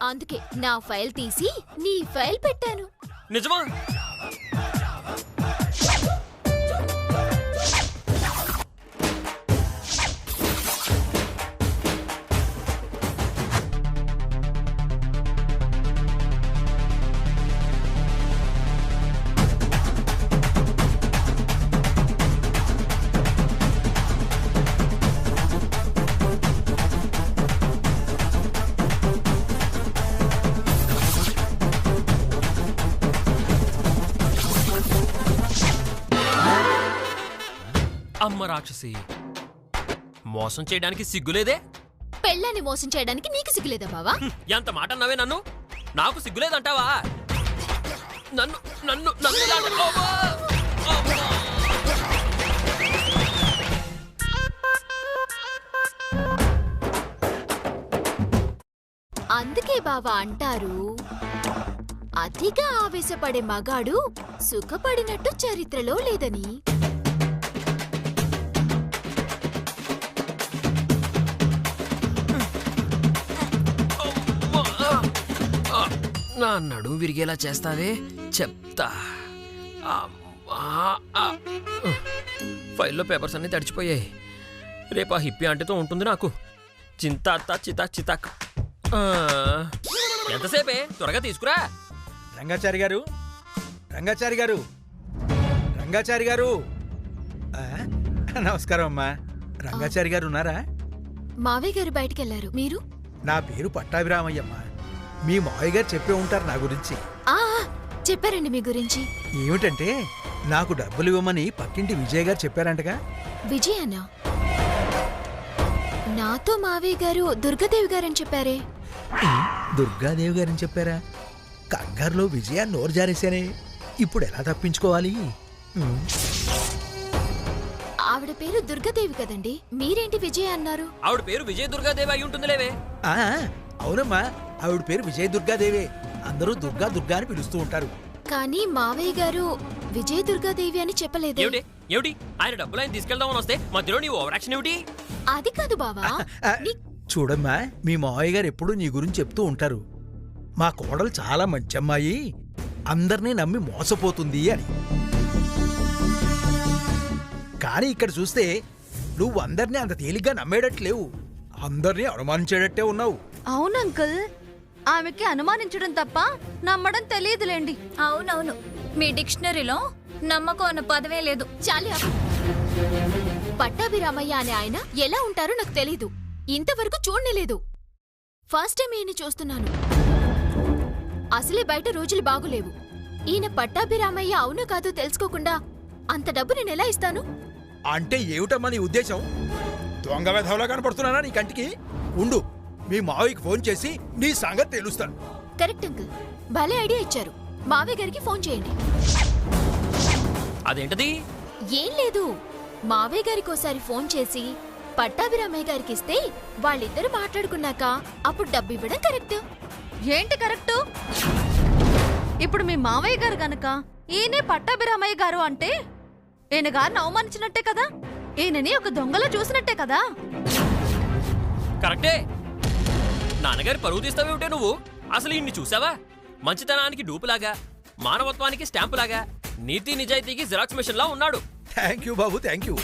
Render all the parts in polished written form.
అందుకే నా ఫైల్ తీసి నీ ఫైల్ పెట్టాను. నిజమా? అమ్మ రాక్షసి, మోసం చేయడానికి సిగ్గులేదే? పెళ్ళాన్ని మోసం చేయడానికి నీకు సిగ్గులేదా బావా? ఎంత మాట అన్నావే నన్ను? నాకు సిగ్గులేదంటావా? నన్ను నన్ను నన్ను అందుకే బావా అంటారు, అతిగా ఆవేశపడే మగాడు సుఖపడినట్టు చరిత్రలో లేదని. నా నడుము విరిగేలా చేస్తావే, చెప్తా. ఫైల్లో పేపర్స్ అన్నీ తడిచిపోయాయి. రేపు ఆ హిప్పీ అంటేతో ఉంటుంది నాకు. చింతాత్తా చితాక్ చితాక్. ఎంతసేపే, త్వరగా తీసుకురా. రంగాచారి గారు, రంగాచారి గారు, రంగాచారి గారు. నమస్కారం అమ్మా. రంగాచారి గారు ఉన్నారా? మావయ్య గారు బయటికెళ్లారు. మీరు? నా పేరు పట్టాభిరామయ్యమ్మ. మీ మావయ్య గారు చెప్పే ఉంటారు నా గురించి. చెప్పారండి మీ గురించి. ఏమిటంటే నాకు డబ్బులు ఇవ్వమని పక్కింటి విజయ్ గారు చెప్పారంటగా. విజయ్ అన్నా? నాతో మావయ్య గారు దుర్గాదేవి గారని చెప్పారే. దుర్గాదేవి గారని చెప్పారా? కంగారులో విజయ నోరు జారేశానే. ఇప్పుడు ఎలా తప్పించుకోవాలి? ఆవిడ పేరు దుర్గాదేవి కదండి, మీరేంటి విజయ్ అన్నారు? ఆవిడ పేరు విజయ దుర్గాదేవి అయి ఉంటుందిలేవే. అవునమ్మా, ఆవిడ పేరు విజయ దుర్గాదేవే. అందరూ దుర్గా దుర్గా అని పిలుస్తూ ఉంటారు. కానీ మావయ్య గారు విజయ దుర్గాదేవి అని చెప్పలేదు. ఏమిటి ఆయన డబ్బులు ఆయన తీసుకెళ్దామని వస్తే మధ్యలో నీ ఓవర్ యాక్షన్ ఏమిటి? అది కాదు బావా. చూడమ్మా, మీ మావయ్య గారు ఎప్పుడూ నీ గురించి చెప్తూ ఉంటారు, మా కోడలు చాలా మంచి అమ్మాయి, అందరినీ నమ్మి మోసపోతుంది అని. కానీ ఇక్కడ చూస్తే నువ్వు అందరినీ అంత తేలిగ్గా నమ్మేటట్లేవు, అందరినీ అనుమానించేటట్టే ఉన్నావు. అవును అంకుల్, ఆమెకి అనుమానించడం తప్ప నమ్మడం తెలియదులేండి. అవునవును, మీ డిక్షనరీలో నమ్మకం అన్న పదవే లేదు. చాలు. పట్టాభిరామయ్య అనే ఆయన ఎలా ఉంటారో నాకు తెలీదు, ఇంతవరకు చూడలేదు. ఫస్ట్ టైం ఈయన చూస్తున్నాను. అసలే బయట రోజులు బాగులేవు. ఈయన పట్టాభిరామయ్య అవునో కాదో తెలుసుకోకుండా అంత డబ్బు నేను ఎలా ఇస్తాను? అంటే ఏమిటమ్మా నీ ఉద్దేశం? దొంగ వెధవలా కనపడుతున్నానా నీ కంటికి? ఉండు, మీ మావయ్యకి ఫోన్ చేసి నీ సంగతి తెలుస్తాను. కరెక్ట్ అంకుల్, భలే ఐడియా ఇచ్చారు. మావయ్య గారికి ఫోన్ చేయండి. అదేంటది? ఏం లేదు, మావయ్య గారికి ఒకసారి ఫోన్ చేసి పట్టాభిరామయ్య గారికి ఇస్తే వాళ్ళిద్దరు మాట్లాడుకున్నాక అప్పుడు డబ్బు ఇవ్వడం కరెక్ట్. ఏంటి కరెక్టు? ఇప్పుడు మీ మావయ్య గారు గనక ఈయనే పట్టాభిరామయ్య గారు అంటే ఈయన గారిని అవమానించినట్టే కదా, ఈయనని ఒక దొంగలో చూసినట్టే కదా. కరెక్టే. నాన్నగారి పరువు తీస్తావేమిటే నువ్వు? అసలు ఇన్ని చూసావా? మంచితనానికి డూపులాగా, మానవత్వానికి స్టాంపులాగా, నీతి నిజాయితీకి జిరాక్స్ మిషన్ లా ఉన్నాడు. థ్యాంక్ యూ బాబు, థ్యాంక్ యూ.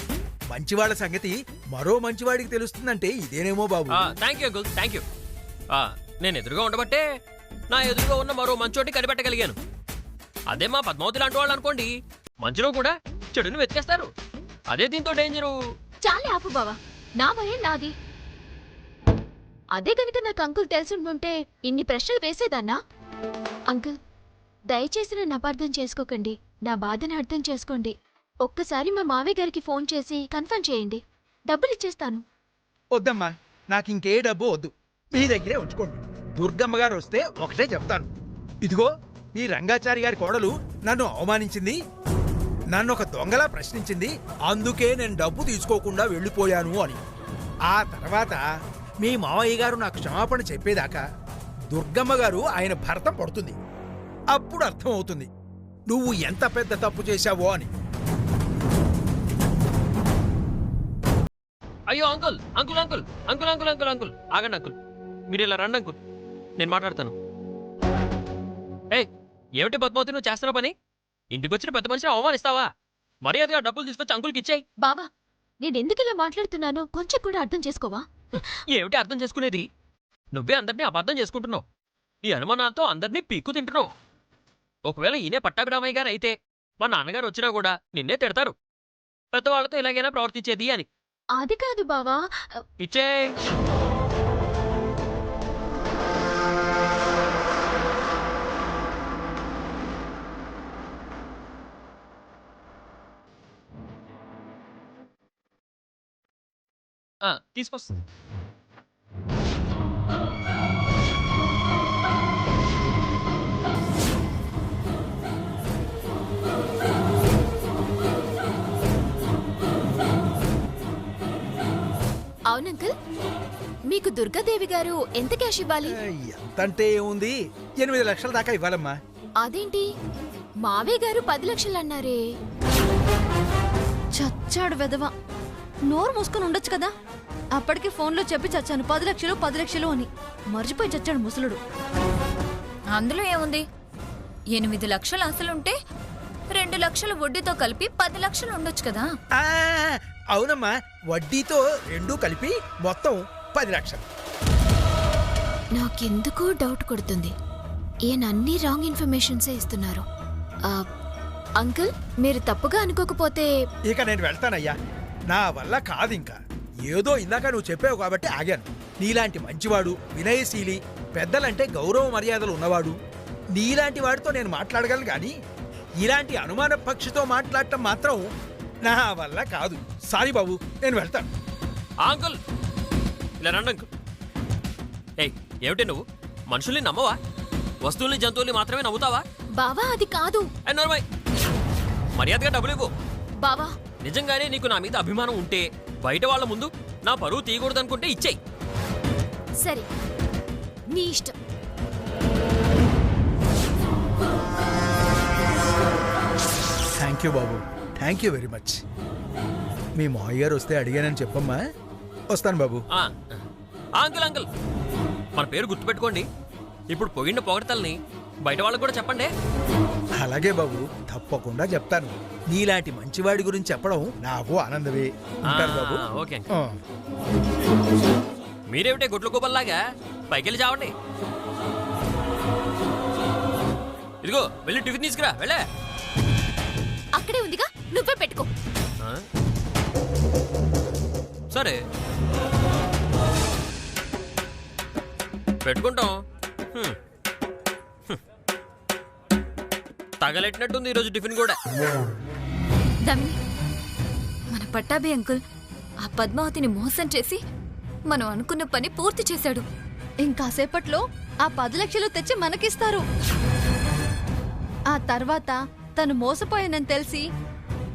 మంచివాళ్ల సంగతి మరో మంచివాడికి తెలుస్తుందంటే ఇదేనేమో బాబు. Thank you uncle, thank you. నేను ఎదురుగా ఉండబట్టే నా ఎదురుగా ఉన్న మరో మంచోటి కనిపెట్టగలిగాను. అదే మా పద్మావతి లాంటి వాళ్ళు అనుకోండి, మంచిలో కూడా చెడుని వెతికేస్తారు. అదే దీంతో డేంజరు. చాలే ఆపు బావా, నా భయం నాది. అదే కనుక నాకు అంకుల్ తెలుసుంటుంటే ఇన్ని ప్రశ్నలు వేసేదాన్నా? అంకుల్, దయచేసి నన్ను అపార్థం చేసుకోకండి, నా బాధను అర్థం చేసుకోండి. ఒక్కసారి మా మావయ్య గారికి ఫోన్ చేసి కన్ఫర్మ్ చేయండి, డబ్బులు ఇచ్చేస్తాను. వద్దమ్మా, నాకు ఇంకే డబ్బు వద్దు, మీ దగ్గరే ఉంచుకోండి. దుర్గమ్మ గారు వస్తే ఒకటే చెప్తాను, ఇదిగో ఈ రంగాచారి గారి కోడలు నన్ను అవమానించింది, నన్ను ఒక దొంగలా ప్రశ్నించింది, అందుకే నేను డబ్బు తీసుకోకుండా వెళ్ళిపోయాను అని. ఆ తర్వాత మీ మావయ్య గారు నాకు క్షమాపణ చెప్పేదాకా దుర్గమ్మ గారు ఆయన భర్త పడుతుంది. అప్పుడు అర్థమవుతుంది నువ్వు ఎంత పెద్ద తప్పు చేశావో అని. అయ్యో uncle, uncle uncle uncle uncle uncle uncle ఆగండి అంకుల్, మీరు ఇలా రండి అంకుల్. నేను మాట్లాడతాను. ఏయ్, ఏమిటి పద్మావతి నువ్వు చేస్తున్న పని? ఇంటికి వచ్చిన పెద్ద మనిషిని అవమానిస్తావా? మర్యాదగా డబ్బులు తీసుకొచ్చి అంకుల్కి ఇచ్చేయి. బావా నేను ఎందుకు ఇలా మాట్లాడుతున్నానో కొంచెం కూడా అర్థం చేసుకోవా? ఏమిటి అర్థం చేసుకునేది? నువ్వే అందరినీ అబద్ధం చేసుకుంటున్నావు. ఈ అనుమానాలతో అందరినీ పీక్కు తింటున్నావు. ఒకవేళ ఈయనే పట్టాభిరామయ్య గారు అయితే మా నాన్నగారు వచ్చినా కూడా నిన్నే తిడతారు. పెద్దవాళ్లతో ఇలాగైనా ప్రవర్తించేది అని. అది కాదు బావా. ఇచ్చే తీసుకొస్తా. అవును అంకుల్, మీకు దుర్గాదేవి గారు ఎంత క్యాష్ ఇవ్వాలి? ఎంతంటే ఏముంది, 8 లక్షల దాకా ఇవ్వాలమ్మా. అదేంటి మావయ్య గారు 10 లక్షలు అన్నారే? చచ్చాడు వెధవ. నోరు మూసుకొని ఉండొచ్చు కదా. అప్పటికి ఫోన్లో చెప్పి చచ్చాను 10 లక్షలు 10 లక్షలు అని. మర్చిపోయి చచ్చాడు ముసలుడు. అందులో ఏముంది? 8 లక్షలు అసలుంటే 2 లక్షల వడ్డీతో కలిపి 10 లక్షలు ఉండొచ్చు కదా. ఆ, అవునమ్మా, వడ్డీతో 2 కలిపి మొత్తం 10 లక్షలు. నాకెందుకో డౌట్ కొడుతుంది. ఈయన అన్ని రాంగ్ ఇన్ఫర్మేషన్సే ఇస్తున్నారు. అంకుల్ మీరు తప్పుగా అనుకోకపోతే ఇక నేను వెళ్తానయ్యా, నా వల్ల కాదు ఇంకా. ఏదో ఇందాక నువ్వు చెప్పావు కాబట్టి ఆగాను. నీలాంటి మంచివాడు, వినయశీలి, పెద్దలంటే గౌరవ మర్యాదలు ఉన్నవాడు, నీలాంటి వాడితో నేను మాట్లాడగలను కానీ ఇలాంటి అనుమాన పక్షితో మాట్లాడటం మాత్రం నా వల్ల కాదు. సారీ బాబు, నేను వెళ్తాను. అంకుల్ ఇలా రండి అంకుల్. ఏయ్, ఏమిటి నువ్వు మనుషుల్ని నమ్మవా? వస్తువుల్ని జంతువుల్ని మాత్రమే నమ్ముతావా? బావా అది కాదు. నోర్మై, మర్యాదగా డబ్బులు ఇవ్వు. బావా నిజంగానే నీకు నా మీద అభిమానం ఉంటే బయట వాళ్ళ ముందు నా పరువు తీయకూడదనుకుంటే ఇచ్చేయి. సరే నీ ఇష్టం. థ్యాంక్ యూ బాబు, థ్యాంక్ యూ వెరీ మచ్. మీ మావయ్య గారు వస్తే అడిగానని చెప్పమ్మా. వస్తాను బాబు. అంకుల్ అంకుల్ మన పేరు గుర్తుపెట్టుకోండి. ఇప్పుడు పొగిడిన పొగడతల్ని బయట వాళ్ళకు కూడా చెప్పండి. అలాగే బాబు, తప్పకుండా చెప్తాను. నీలాంటి మంచివాడి గురించి చెప్పడం నాకు ఆనందమే. ఉంటాను బాబు. ఓకే. ఆ. మీరేమిటే గుడ్ల కూపల్లాగా పైకెళ్ళి చావండి. ఇదిగో వెళ్ళి టిఫిన్ తీసుకురా. వెళ్ళే. అక్కడే ఉందిగా, నువ్వే పెట్టుకో. సరే పెట్టుకుంటాం. తగలెట్టినట్టుంది ఈరోజు టిఫిన్ కూడా. దమ్మి, మన పట్టాభి అంకుల్ ఆ పద్మావతిని మోసం చేసి మనం అనుకున్న పని పూర్తి చేశాడు. ఇంకాసేపట్లో ఆ 10 లక్షలు తెచ్చి మనకిస్తారు. ఆ తర్వాత తను మోసపోయానని తెలిసి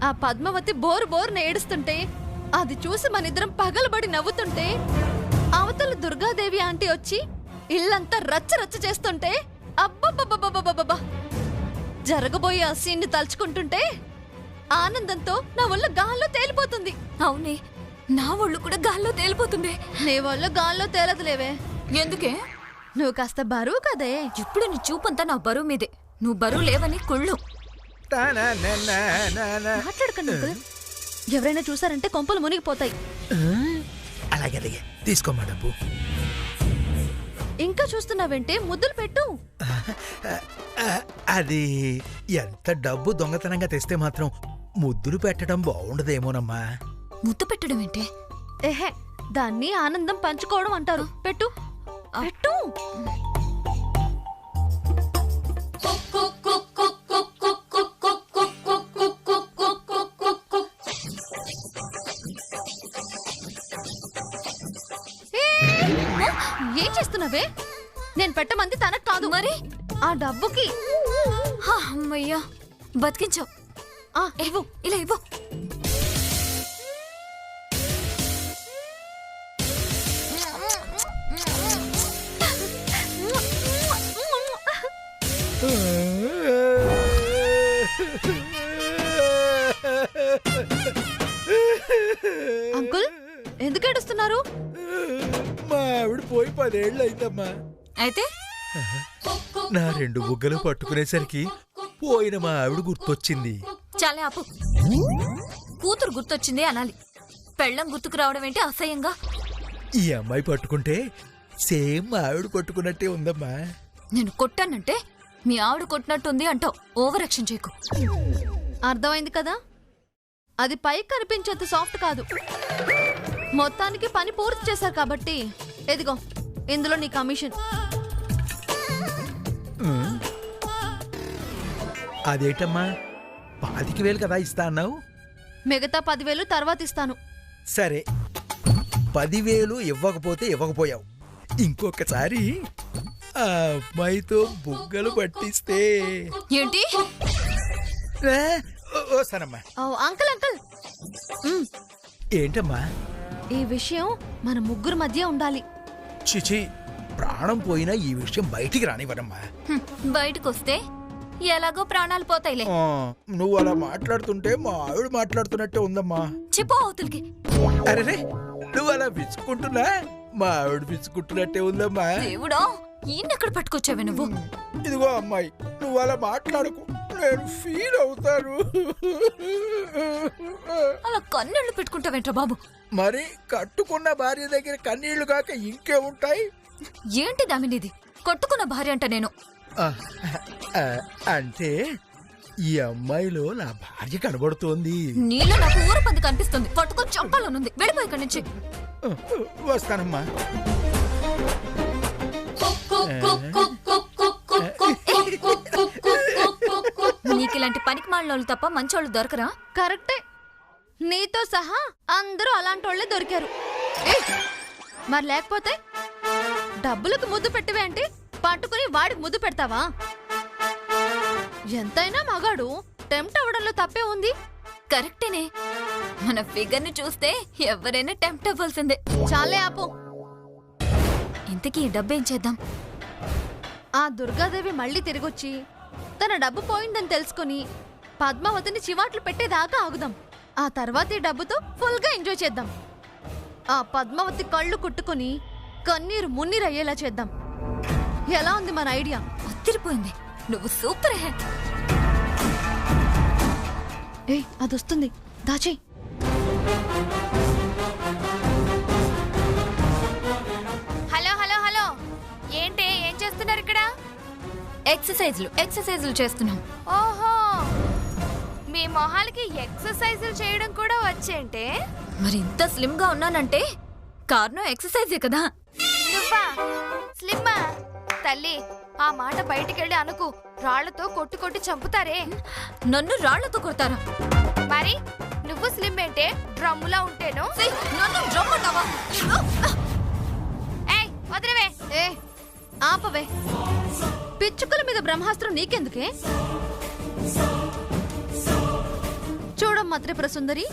ఆ పద్మావతి బోరు బోరున ఏడుస్తుంటే అది చూసి మనిద్దరం పగలబడి నవ్వుతుంటే అవతల దుర్గాదేవి ఆంటీ వచ్చి ఇల్లంతా రచ్చ రచ్చ చేస్తుంటే అబ్బబ్బబ్బబ్బబ్బబ్బబ్బా, జరగబోయే ఆ సీన్ని తలుచుకుంటుంటే ఆనందంతో నా ఒళ్ళు గాల్లో తేలిపోతుంది. అవునే, నా ఒళ్ళు కూడా గాల్లో తేలిపోతుంది. నీ ఒళ్ళు గాల్లో తేలదులేవే. ఎందుకే? నువ్వు కాస్త బరువు కదే. ఇప్పుడు నీ చూపంతా నా బరువు మీదే. నువ్వు బరువు లేవని కుళ్ళు. మాట్లాడకండి అంకుల్. ఎవరైనా చూసారంటే కొంపలు మునిగిపోతాయి. అలాగే అలాగే, తీసుకోమ్మా డబ్బు. ఇంకా చూస్తున్నావంటే ముద్దులు పెట్టు. అది ఎంత డబ్బు దొంగతనంగా తెస్తే మాత్రం ముద్దులు పెట్టడం బాగుండదేమోనమ్మా. ముద్దు పెట్టడం ఏంటే? ఏహే, దాన్ని ఆనందం పంచుకోవడం అంటారు. పెట్టు పెట్టు. ఏం చేస్తున్నావే? నేను పెట్టమంది తనకు కాదు, మరి ఆ డబ్బుకి. అమ్మయ్యా, బతికించావు. ఇవ్వు. ఇలా ఇవ్వు. అంకుల్ ఎందుకు ఏడుస్తున్నారు? మా ఆవిడ పోయి 10 ఏళ్ళు అయిందమ్మా. అయితే నా 2 బుగ్గలు పట్టుకునేసరికి పోయిన మా ఆవిడ గుర్తొచ్చింది. చాలే ఆపు. కూతురు గుర్తొచ్చింది అనాలి. పెళ్ళం గుర్తుకు రావడం ఏంటి అసహ్యంగా? ఈ అమ్మాయి పట్టుకుంటే సేమ్ మా ఆవిడ పట్టుకున్నట్టే ఉందమ్మా. నేను కొట్టానంటే మీ ఆవిడ కొట్టినట్టుంది అంటావు. ఓవర్ యాక్షన్ చేయకు. అర్థమైంది కదా, అది పైకి కనిపించేంత సాఫ్ట్ కాదు. మొత్తానికి పని పూర్తి చేశారు కాబట్టి ఎదిగో ఇందులో నీ కమిషన్. అదేంటమ్మా 25,000 కదా ఇస్తా అన్నావు? మిగతా 10,000 తర్వాత ఇస్తాను. సరే 10,000 ఇవ్వకపోతే ఇవ్వకపోయావు. ఇంకొకసారి ఆ అమ్మాయితో బుగ్గలు పట్టిస్తే ఏంటి? వస్తానమ్మా. ఓ, అంకుల్ అంకుల్, ఏంటమ్మా? ఈ విషయం మన ముగ్గురు మధ్య ఉండాలి. చిచి, ప్రాణం పోయినా ఈ విషయం బయటికి రానివ్వనమ్మా. బయటకొస్తే ఎలాగో ప్రాణాలు పోతాయిలే. నువ్వు అలా మాట్లాడుతుంటే మా ఆవిడ మాట్లాడుతున్నట్టే ఉందమ్మా. చెప్పు అవతలికి. అరే, నువ్వు అలా విచ్చుకుంటున్నా మా ఆవిడ విచ్చుకుంటున్నట్టే ఉందమ్మా. దేవుడా, ఈయనెక్కడ పట్టుకొచ్చావే నువ్వు? ఇదిగో అమ్మాయి, నువ్వు అలా మాట్లాడకు, నేను ఫీల్ అవుతాను. అలా కన్నీళ్లు పెట్టుకుంటావేంట్రా బాబు? మరి కట్టుకున్న భార్య దగ్గర కన్నీళ్లు కాక ఇంకే ఉంటాయి? ఏంటి దామినిది? కొట్టుకున్న భార్య అంట నేను. అంటే ఈ అమ్మాయిలో నా భార్య కనబడుతోంది. నీలో నాకు ఊర పంది కనిపిస్తుంది. పట్టుకొని చంపాలనుంది. వెళ్ళిపోయి ఇక్కడి నుంచి. వస్తానమ్మా. నీకు ఇలాంటి పనికి మాలినోళ్ళు తప్ప మంచోళ్ళు దొరకరా? కరెక్టే, నీతో సహా అందరూ అలాంటి వాళ్ళే దొరికారు. ఏయ్, మరి లేకపోతే డబ్బులకు ముద్దు పెట్టివే అంటే పట్టుకుని వాడికి ముద్దు పెడతావా? ఎంతైనా మగాడు టెంప్ట్ అవ్వడంలో తప్పే ఉంది. కరెక్టేనే. మన ఫిగర్ ని చూస్తే ఎవరైనా టెంప్ట్ అవ్వాల్సిందే. చాలే ఆపు. ఇంతకీ ఈ డబ్బేం చేద్దాం? ఆ దుర్గాదేవి మళ్ళీ తిరిగొచ్చి తన డబ్బు పోయిందని తెలుసుకుని పద్మావతిని చివాట్లు పెట్టేదాకా ఆగుదాం. ఆ తర్వాత ఈ డబ్బుతో ఫుల్గా ఎంజాయ్ చేద్దాం. ఆ పద్మావతి కళ్ళు కుట్టుకుని కన్నీరు మున్నీరు అయ్యేలా చేద్దాం. ఎలా ఉంది మన ఐడియా? అత్తిరిపోయింది. నువ్వు సూపర్ హే. ఏయ్, అదొస్తుంది, దాచి. హలో హలో హలో, ఏంటి ఏం చేస్తున్నారు ఇక్కడ? ఎక్సర్సైజులు చేస్తున్నాం. ఓహో, మీ మొహాలకి ఎక్సర్సైజులు చేయడం కూడా వచ్చేంటే? మరి ఇంత స్లిమ్ గా ఉన్నానంటే కారణం ఎక్సర్సైజే కదా. నువ్వా స్లిమ్మా? తల్లి, ఆ మాట బయటికెళ్ళి అనుకు. రాళ్లతో కొట్టు కొట్టి చంపుతారే. నన్ను రాళ్లతో కొడతారా? మరి నువ్వు స్లిమ్ ఏంటే? డ్రమ్ములా ఉంటేను. నన్ను డ్రమ్ అన్నావా? ఏయ్, వదిలేవే. ఏ ఆపవే, పిచ్చుకల మీద బ్రహ్మాస్త్రం నీకెందుకే? చూడమ్మా త్రిపుర సుందరి,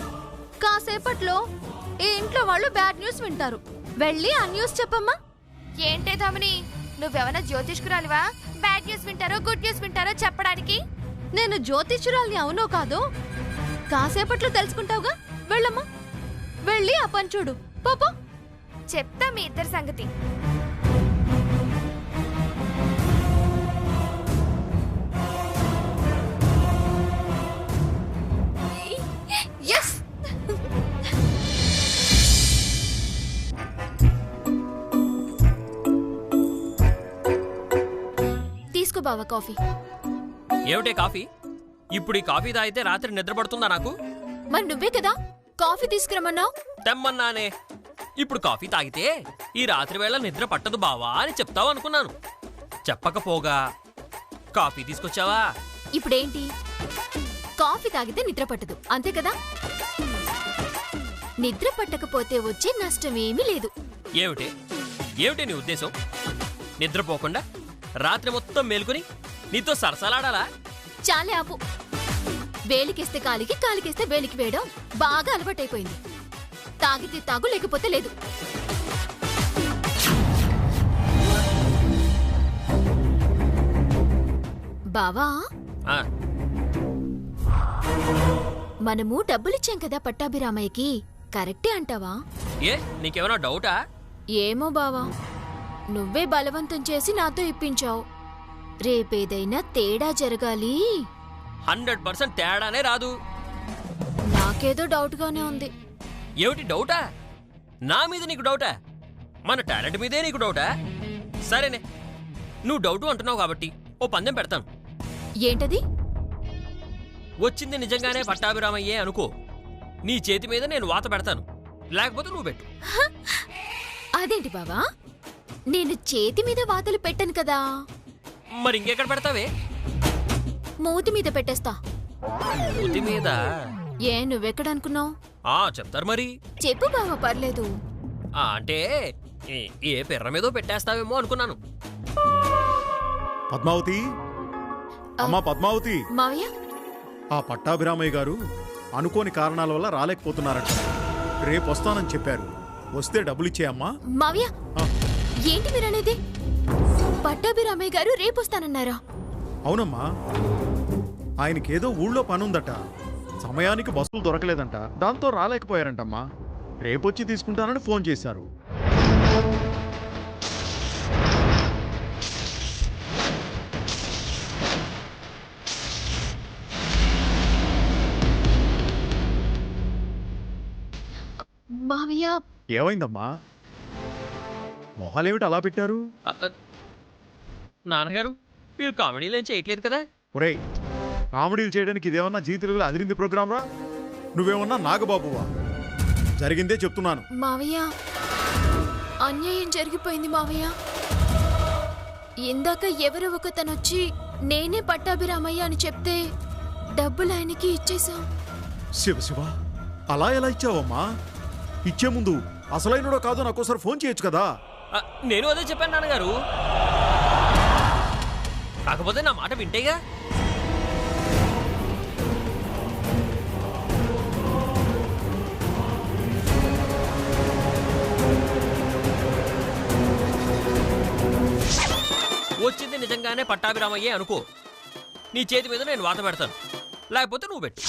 కాసేపట్లో ఈ ఇంట్లో వాళ్ళు బ్యాడ్ న్యూస్ వింటారు. వెళ్ళి ఆ న్యూస్ చెప్పమ్మా. ఏంటే తమని, నువ్వెవనా జ్యోతిష్కురాలివా? బ్యాడ్ న్యూస్ వింటారో గుడ్ న్యూస్ వింటారో చెప్పడానికి? నేను జ్యోతిష్యురాల్ని అవునో కాదో కాసేపట్లో తెలుసుకుంటావుగా. వెళ్ళమ్మా, వెళ్ళి ఆ పని చూడు. పోపో. చెప్తా మీ ఇద్దరి సంగతి. ఎస్. తీసుకో బావా కాఫీ. ఏమిటే కాఫీ? ఇప్పుడు ఈ కాఫీ తాగితే రాత్రి నిద్ర పడుతుందా నాకు? మరి నువ్వే కదా కాఫీ తీసుకురమ్మన్నావు. తెమ్మన్నానే. ఇప్పుడు కాఫీ తాగితే ఈ రాత్రి వేళ నిద్ర పట్టదు బావా అని చెప్తావు అనుకున్నాను. చెప్పకపోగా కాఫీ తీసుకొచ్చావా? ఇప్పుడేంటి, కాఫీ తాగితే నిద్ర పట్టదు అంతే కదా? నిద్ర పట్టకపోతే వచ్చే నష్టమేమీ లేదు. ఏమిటి నీ ఉద్దేశం? నిద్రపోకుండా రాత్రి మొత్తం మేలుకుని నీతో సరసలాడాలా? చాలే ఆపు. వేలికేస్తే కాలికి, కాలికేస్తే వేలికి వేయడం బాగా అలవాటైపోయింది. తాగితే తాగు, లేకపోతే లేదు. బావా, ఆ, మనము డబ్బులిచ్చాం కదా పట్టాభిరామయ్యకి, కరెక్టే అంటావా? ఏ నీకేమైనా డౌటా? ఏమో బావా, నువ్వే బలవంతం చేసి నాతో ఇప్పించావు. రేపేదైనా తేడా జరగాలి. 100% తేడానే రాదు. నాకేదో డౌట్గానే ఉంది. ఏమిటి డౌటా? నా మీద నీకు డౌటా? మన టాలెంట్ మీదే నీకు డౌటా? సరేనే, నువ్వు డౌటు అంటున్నావు కాబట్టి ఓ పందెం పెడతాను. ఏంటది? వచ్చింది నిజంగానే పట్టాభిరామయ్యే అనుకో, నీ చేతి మీద నేను వాత పెడతాను. లేకపోతే నువ్వు పెట్టు. అదేంటి బావా, నేను చేతి మీద వాతలు పెట్టను కదా. మరి ఇంకెక్కడ పెడతావే? మూతి మీద పెట్టేస్తా. మూతి మీద? ఏ నువ్వెక్కడనుకున్నావు? చెప్తారు మరి. చెప్పు బావా, పర్లేదు. అంటే ఏ పెర్ర మీదో పెట్టేస్తావేమో అనుకున్నాను. పద్మావతి, అమ్మా పద్మావతి. మావయ్య, ఆ పట్టాభిరామయ్య గారు అనుకోని కారణాల వల్ల రాలేకపోతున్నారట. రేపు వస్తానని చెప్పారు. వస్తే డబ్బులు ఇచ్చేయమ్మా. మావయ్య, ఆ, ఏంటి మీరనేది? పట్టాభిరామయ్య గారు రేపొస్తానన్నారా? అవునమ్మా, ఆయనకేదో ఊళ్ళో పనుందట. సమయానికి బస్సులు దొరకలేదంట. దాంతో రాలేకపోయారంటమ్మా. రేపొచ్చి తీసుకుంటానని ఫోన్ చేశారు. మావయ్య, ఏమైందమ్మా? మొహాలేమిటి అలా పెట్టారు? నాన్నగారు, మీరు కామెడీలు ఏం చేయట్లేదు కదా? ఒరేయ్, కామెడీలు చేయడానికి ఇదేమన్నా జీ తెలుగులో అదిరింది ప్రోగ్రామ్ రా? నువ్వేమన్నా నాగబాబువా? జరిగిందే చెప్తున్నాను. మావయ్య, అన్యాయం జరిగిపోయింది మావయ్య. ఇందాక ఎవరో ఒకతనొచ్చి నేనే పట్టాభిరామయ్య అని చెప్తే డబ్బులు ఆయనకి ఇచ్చేశాం. శివ శివ, అలా ఎలా ఇచ్చావమ్మా? ఇచ్చే ముందు అసలైనడో కాదో నాకోసారి ఫోన్ చేయొచ్చు కదా. నేను అదే చెప్పాను నాన్నగారు. కాకపోతే నా మాట వింటేగా. వచ్చింది నిజంగానే పట్టాభిరామయ్యే అనుకో, నీ చేతి మీద నేను వాత పెడతాను. లేకపోతే నువ్వు పెట్టు.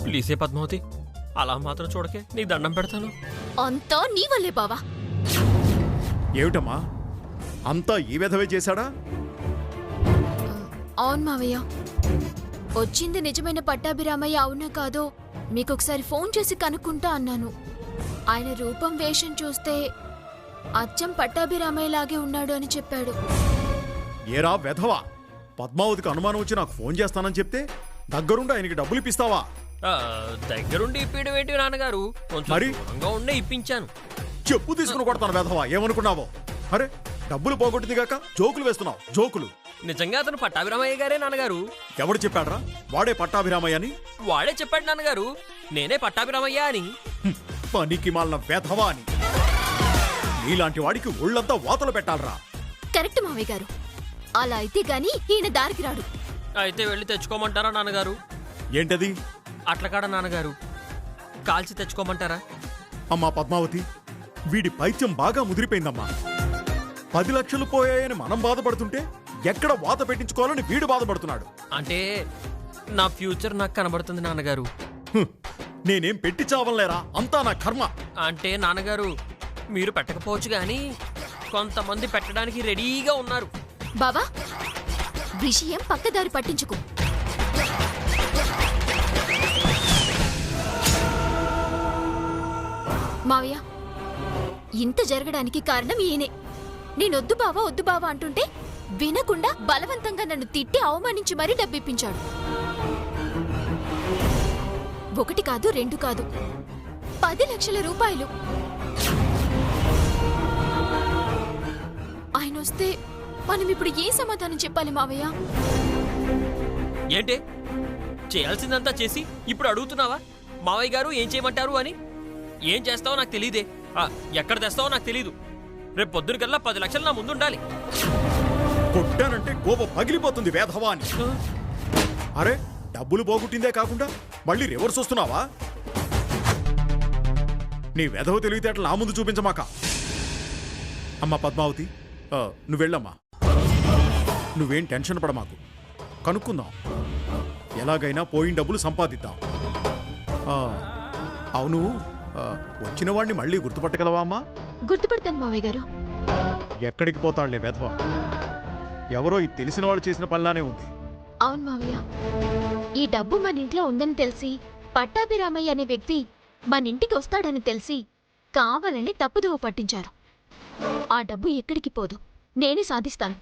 ప్లీజే పద్మావతి, అలా మాత్రం చూడకే, నీకు దండం పెడతాను. అంతా నీ వల్లే బావా. ఏమిటమ్మా, అంతా ఈ విధవే చేశాడా? అవును మావయ్య, వచ్చింది నిజమైన పట్టాభిరామయ్య అవునా కాదో మీకొకసారి ఫోన్ చేసి కనుక్కుంటా అన్నాను. ఆయన రూపం వేషం చూస్తే అచ్చం పట్టాభిరామయ్యలాగే ఉన్నాడు అని చెప్పాడు. ఏరా వెధవా, పద్మావతికి అనుమానం వచ్చి నాకు ఫోన్ చేస్తానని చెప్తే దగ్గరుండి ఆయనకి డబ్బులు ఇప్పిస్తావా? దగ్గరుండి ఇప్పించడం ఏంటి నాన్నగారు, కొంచెం మరి? దూరంగా ఉండే ఇప్పించాను. చెప్పు తీసుకుని కొడతాను వెధవా, ఏమనుకున్నావో? అరే, డబ్బులు పోగొట్టింది గాక జోకులు వేస్తున్నావు, జోకులు. నిజంగా అతను పట్టాభిరామయ్య గారే నాన్నగారు. ఎవడు చెప్పాడ్రా వాడే పట్టాభిరామయ్య అని? వాడే చెప్పాడు నాన్నగారు, నేనే పట్టాభిరామయ్య అని. పనికి మాలిన వెధవా అని. నీలాంటి వాడికి ఒళ్ళంతా వాతలు పెట్టాలరా. కరెక్ట్ మావయ్య గారు, అలా అయితే గాని ఈయన దారికి రాడు. అయితే వెళ్ళి తెచ్చుకోమంటారా నాన్నగారు? ఏంటది? అట్ల కాడ నాన్నగారు, కాల్చి తెచ్చుకోమంటారా? అమ్మా పద్మావతి, వీడి పైత్యం బాగా ముదిరిపోయిందమ్మా. 10 లక్షలు పోయాయని మనం బాధపడుతుంటే ఎక్కడ వాత పెట్టించుకోవాలని వీడు బాధపడుతున్నాడు. అంటే నా ఫ్యూచర్ నాకు కనబడుతుంది నాన్నగారు. నేనేం పెట్టి చావలేరా, అంతా నా కర్మ. అంటే నాన్నగారు, మీరు పెట్టకపోవచ్చు గాని కొంతమంది పెట్టడానికి రెడీగా ఉన్నారు. బావా, విషయం పక్కదారి పట్టించుకో. మావయ్య, ఇంత జరగడానికి కారణం ఈయనే. నేనొద్దు బావా వద్దు బావా అంటుంటే వినకుండా బలవంతంగా నన్ను తిట్టి అవమానించి మరీ డబ్బిప్పించాడు. 1 కాదు 2 కాదు, 10 లక్షల రూపాయలు. ఆయన వస్తే మనం ఇప్పుడు ఏ సమాధానం చెప్పాలి మావయ్య? ఏంటే, చేయాల్సిందంతా చేసి ఇప్పుడు అడుగుతున్నావా మావయ్య గారు ఏం చేయమంటారు అని? ఏం చేస్తావో నాకు తెలియదే. ఎక్కడ తెస్తావో నాకు తెలీదు. రేపు పొద్దునకల్లా 10 లక్షలు నా ముందు ఉండాలి. కొట్టానంటే గోప పగిలిపోతుంది వేధవా అని. అరే డబ్బులు పోగొట్టిందే కాకుండా మళ్ళీ రివర్స్ వస్తున్నావా? నీ వెధవ తెలివితేటలు నా ముందు చూపించమాక. అమ్మా పద్మావతి, నువ్వెళ్ళమ్మా. నువ్వేం టెన్షన్ పడమాకు, కనుక్కుందాం. ఎలాగైనా పోయిన డబ్బులు సంపాదిద్దాం. అవును, వచ్చిన వాడిని మళ్ళీ గుర్తుపట్టగలవా అమ్మా? గుర్తుపడతాను మావయ్య గారు. ఎక్కడికి పోతాడులే వెధవ, ఎవరో ఇది తెలిసిన వాళ్ళు చేసిన పనిలానే ఉంది. అవును మావయ్య, ఈ డబ్బు మన ఇంట్లో ఉందని తెలిసి పట్టాభిరామయ్య అనే వ్యక్తి మన ఇంటికి వస్తాడని తెలిసి కావాలని తప్పుదోవ పట్టించారు. ఆ డబ్బు ఎక్కడికి పోదు, నేనే సాధిస్తాను.